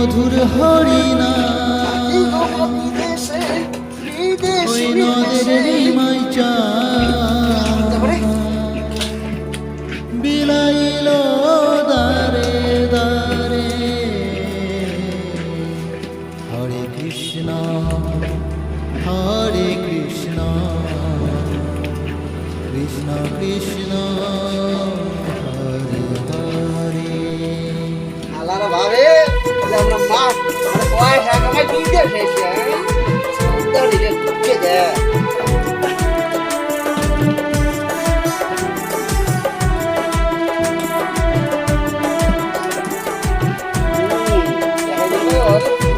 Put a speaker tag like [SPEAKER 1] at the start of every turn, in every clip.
[SPEAKER 1] মধুর হরিণা ওই নদের নিমাই চা বিলাইল দারে দারে হরে কৃষ্ণ কৃষ্ণ কৃষ্ণ হরে হরে
[SPEAKER 2] আলাদা ভাবে আমরা মাছ পয়সা কামাই দিতে শেষে দাঁড়িয়ে ঢুকে দেয়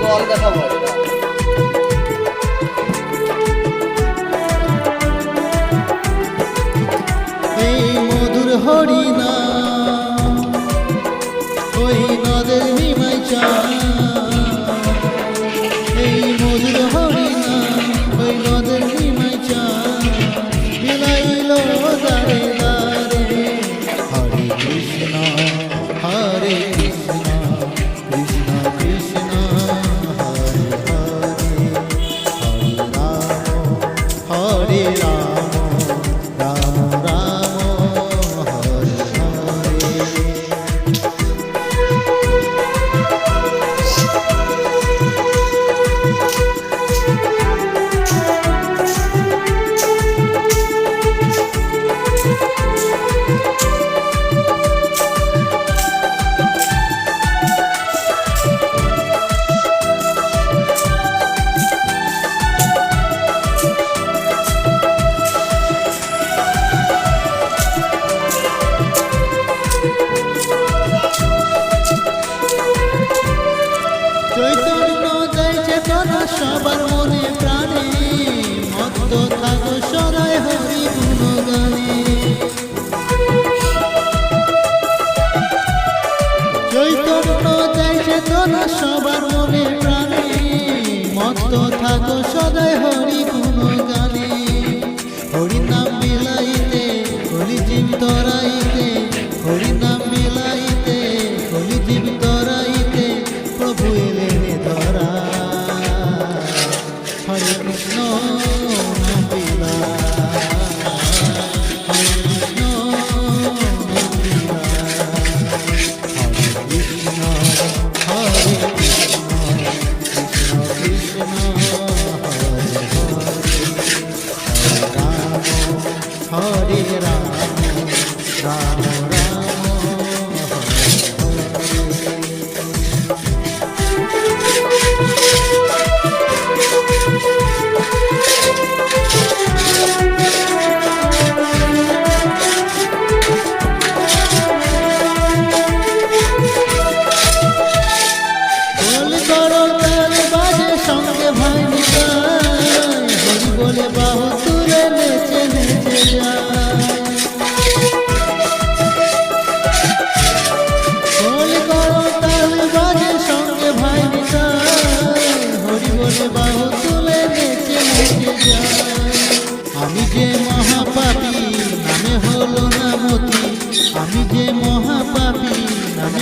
[SPEAKER 2] জল দেখা বলে
[SPEAKER 1] এই মধুর হরিণা ওই নদের নিমাই চা এই মধুর হরিণা ওই নদের নিমাই চা বিলাইল দারে দারে হরে কৃষ্ণ কৃষ্ণ কৃষ্ণ হরে হরে হরে রাম রাম রাম হরে হরে চৈতন্য জয় চেতনা সবার মনে প্রাণে মত্ত থাকো সদায় হরি গুণগানে চৈতন্য জয় চেতনা সবার মনে প্রাণে মত্ত থাকো সদায় হরি গুণগানে হরি নাম বিলাইতে হরি জীব তরাইতে হরি নাম বিলাইতে হরি জীব তরাইতে প্রভু এলেন ধরা হরে কৃষ্ণ নাম বিলা হরে কৃষ্ণ নাম বিলা হরে কৃষ্ণ হরে কৃষ্ণ কৃষ্ণ হরে রাম রাম রাম বল করো তাল বাজে সঙ্গে ভাই নিতাই হরি বলে বাহু তুলে নেচে নেচে যায় বল করো তাল বাজে সঙ্গে ভাই নিতাই হরি বলে বাহু তুলে নেচে নেচে যায় আমি যে মহাপাপী নামে হলো না মতি আমি যে মহাপাপী নামে